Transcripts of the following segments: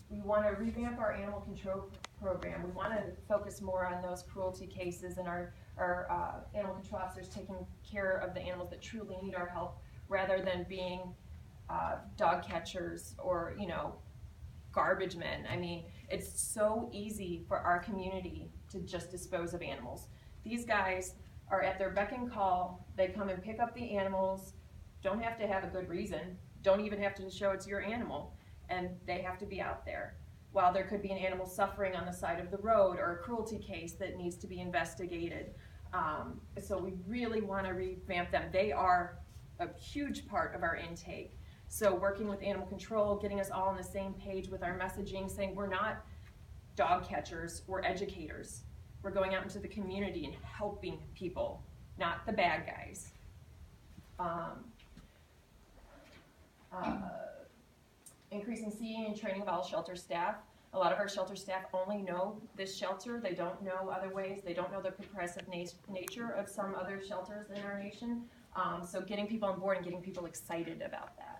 We want to revamp our animal control program. We want to focus more on those cruelty cases and our animal control officers taking care of the animals that truly need our help, rather than being dog catchers or, garbage men. I mean, it's so easy for our community to just dispose of animals. These guys are at their beck and call. They come and pick up the animals, don't have to have a good reason, don't even have to show it's your animal, and they have to be out there. While there could be an animal suffering on the side of the road or a cruelty case that needs to be investigated. So we really want to revamp them. They are a huge part of our intake. So working with animal control, getting us all on the same page with our messaging, saying we're not dog catchers, we're educators. We're going out into the community and helping people, not the bad guys. Increasing seeing and training of all shelter staff. A lot of our shelter staff only know this shelter. They don't know other ways. They don't know the progressive nature of some other shelters in our nation. So getting people on board and getting people excited about that.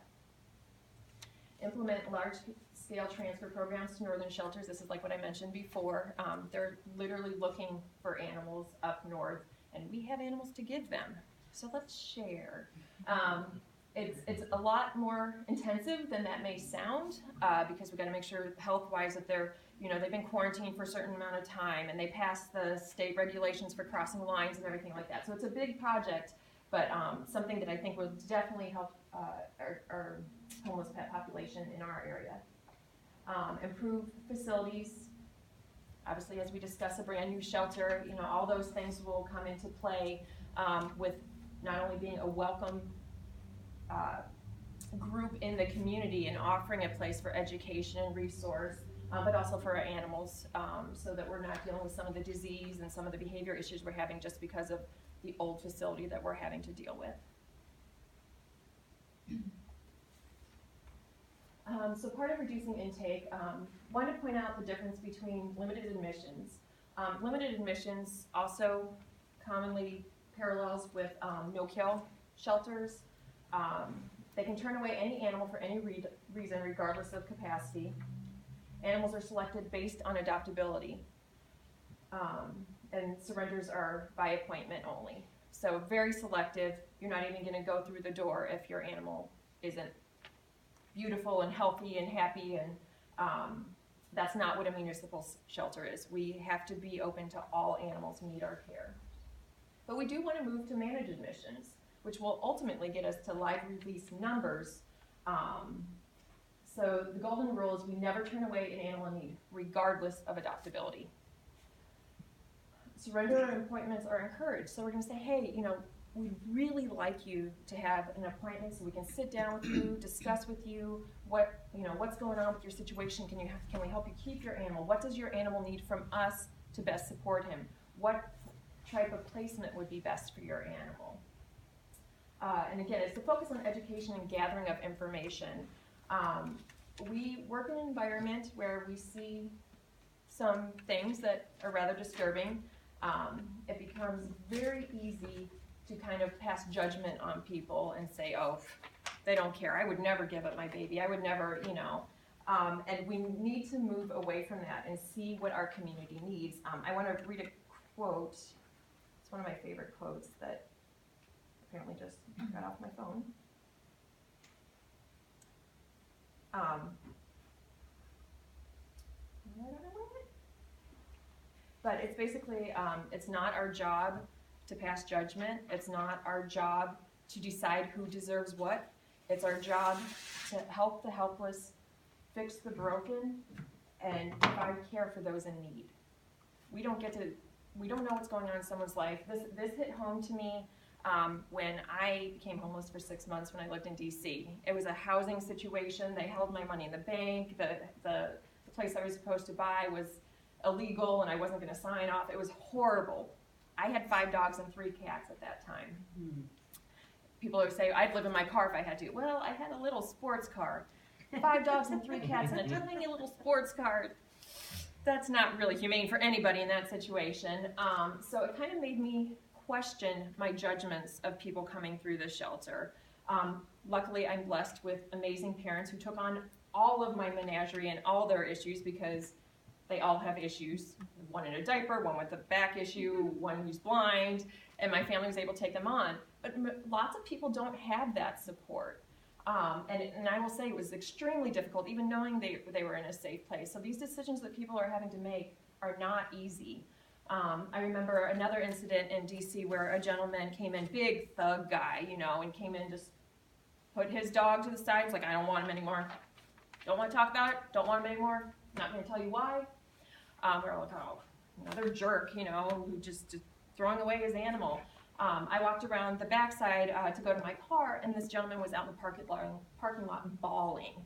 Implement large-scale transfer programs to northern shelters. This is like what I mentioned before. They're literally looking for animals up north, and we have animals to give them. So let's share. It's a lot more intensive than that may sound, because we've got to make sure health-wise that they've been quarantined for a certain amount of time, and they pass the state regulations for crossing lines and everything like that. So it's a big project, but something that I think will definitely help our homeless pet population in our area. Improve facilities. Obviously, as we discuss a brand new shelter, all those things will come into play with not only being a welcome group in the community and offering a place for education and resource, but also for our animals, so that we're not dealing with some of the disease and some of the behavior issues we're having just because of the old facility that we're having to deal with. So part of reducing intake, want to point out the difference between limited admissions. Limited admissions also commonly parallels with no-kill shelters. They can turn away any animal for any reason, regardless of capacity. Animals are selected based on adoptability, and surrenders are by appointment only. So very selective. You're not even going to go through the door if your animal isn't beautiful and healthy and happy, and that's not what a municipal shelter is. We have to be open to all animals who need our care. But we do want to move to managed admissions, which will ultimately get us to live release numbers. So the golden rule is we never turn away an animal in need, regardless of adoptability. Surrender appointments are encouraged. So we're going to say, hey, we'd really like you to have an appointment so we can sit down with you, discuss with you what's going on with your situation. Can we help you keep your animal? What does your animal need from us to best support him? What type of placement would be best for your animal? And again, it's the focus on education and gathering of information. We work in an environment where we see some things that are rather disturbing. It becomes very easy to kind of pass judgment on people and say, oh, they don't care. I would never give up my baby. I would never, and we need to move away from that and see what our community needs. I want to read a quote. It's one of my favorite quotes that apparently just got off my phone. But it's basically, it's not our job to pass judgment. It's not our job to decide who deserves what. It's our job to help the helpless, fix the broken, and provide care for those in need. We don't know what's going on in someone's life. This hit home to me when I became homeless for 6 months when I lived in DC. It was a housing situation. They held my money in the bank. The place I was supposed to buy was illegal, and I wasn't going to sign off. It was horrible. I had 5 dogs and 3 cats at that time. People would say, I'd live in my car if I had to. Well, I had a little sports car. 5 dogs and 3 cats and a tiny little sports car. That's not really humane for anybody in that situation. So it kind of made me question my judgments of people coming through the shelter. Luckily, I'm blessed with amazing parents who took on all of my menagerie and all their issues, because they all have issues. One in a diaper, one with a back issue, one who's blind, and my family was able to take them on. But lots of people don't have that support. And I will say it was extremely difficult, even knowing they were in a safe place. So these decisions that people are having to make are not easy. I remember another incident in DC where a gentleman came in, big thug guy, you know, and came in, just put his dog to the side. He's like, I don't want him anymore. Don't want to talk about it. Don't want him anymore. Not going to tell you why. We're like, oh, another jerk, you know, who just throwing away his animal. I walked around the backside to go to my car, and this gentleman was out in the parking lot bawling.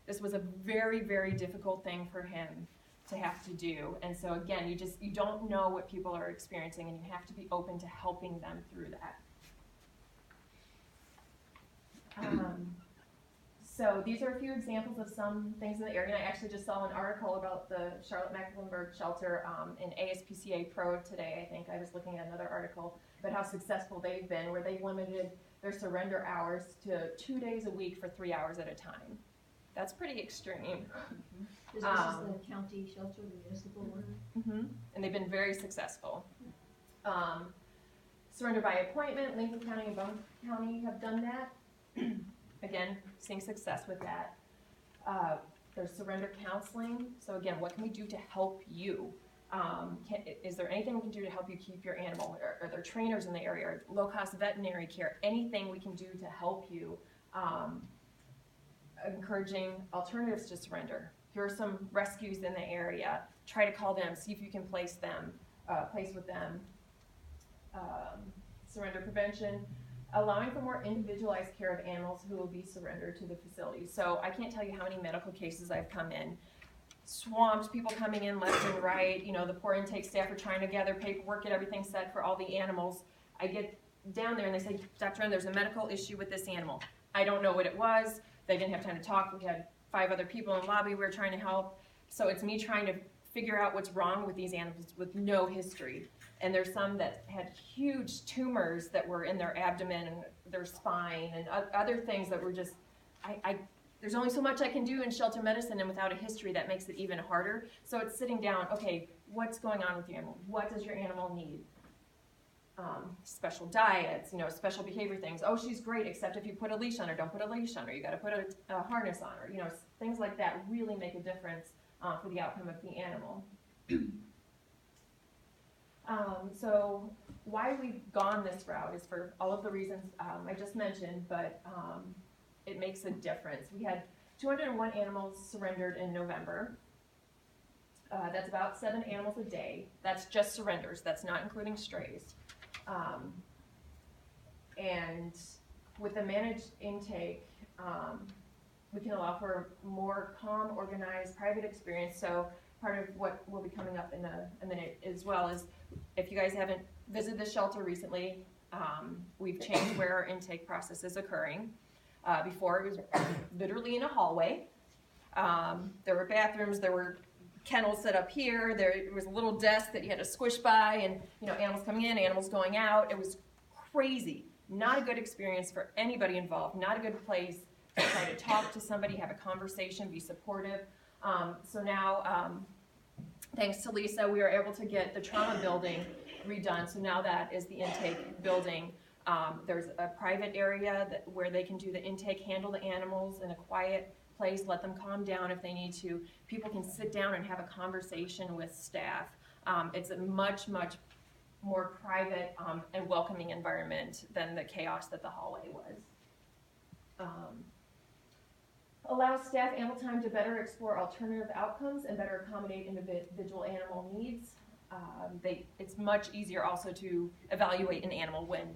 This was a very, very difficult thing for him to have to do. And so again, you don't know what people are experiencing, and you have to be open to helping them through that. So these are a few examples of some things in the area. And I actually just saw an article about the Charlotte-Mecklenburg shelter in ASPCA Pro today, I think. I was looking at another article about how successful they've been, where they've limited their surrender hours to 2 days a week for 3 hours at a time. That's pretty extreme. This is the county shelter, the municipal one. And they've been very successful. Surrender by appointment, Lincoln County and Bone County have done that. Again, seeing success with that. There's surrender counseling. So again, what can we do to help you? Is there anything we can do to help you keep your animal? Are there trainers in the area? Or low-cost veterinary care? Anything we can do to help you? Encouraging alternatives to surrender. Here are some rescues in the area. Try to call them, see if you can place with them. Surrender prevention. Allowing for more individualized care of animals who will be surrendered to the facility. So I can't tell you how many medical cases I've come in. Swamped, people coming in left and right. You know, the poor intake staff are trying to gather paperwork, get everything set for all the animals. I get down there and they say, Dr. Wren, there's a medical issue with this animal. I don't know what it was. They didn't have time to talk. We had 5 other people in the lobby we were trying to help. So it's me trying to figure out what's wrong with these animals with no history. And there's some that had huge tumors that were in their abdomen and their spine and other things that were just, there's only so much I can do in shelter medicine, and without a history that makes it even harder. So it's sitting down, okay, what's going on with your animal? What does your animal need? Special diets, you know, special behavior things. Oh, she's great, except if you put a leash on her, don't put a leash on her. You got to put a harness on her. You know, things like that really make a difference for the outcome of the animal. So why we've gone this route is for all of the reasons I just mentioned, but it makes a difference. We had 201 animals surrendered in November. That's about 7 animals a day. That's just surrenders. That's not including strays. And with the managed intake, we can allow for more calm, organized, private experience. So part of what will be coming up in a minute as well is, if you guys haven't visited the shelter recently, we've changed where our intake process is occurring. Before, it was literally in a hallway. There were bathrooms, there were kennels set up here, there was a little desk that you had to squish by, and you know, animals coming in, animals going out. It was crazy. Not a good experience for anybody involved, not a good place to try to talk to somebody, have a conversation, be supportive. So now, thanks to Lisa, we were able to get the trauma building redone. So now that is the intake building. There's a private area where they can do the intake, handle the animals in a quiet place, let them calm down if they need to. People can sit down and have a conversation with staff. It's a much, much more private and welcoming environment than the chaos that the hallway was. Allows staff ample time to better explore alternative outcomes and better accommodate individual animal needs. It's much easier also to evaluate an animal when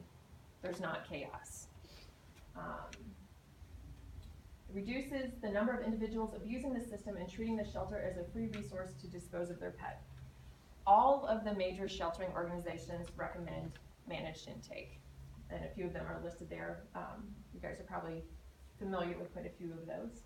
there's not chaos. It reduces the number of individuals abusing the system and treating the shelter as a free resource to dispose of their pet. All of the major sheltering organizations recommend managed intake, and a few of them are listed there. You guys are probably familiar with quite a few of those.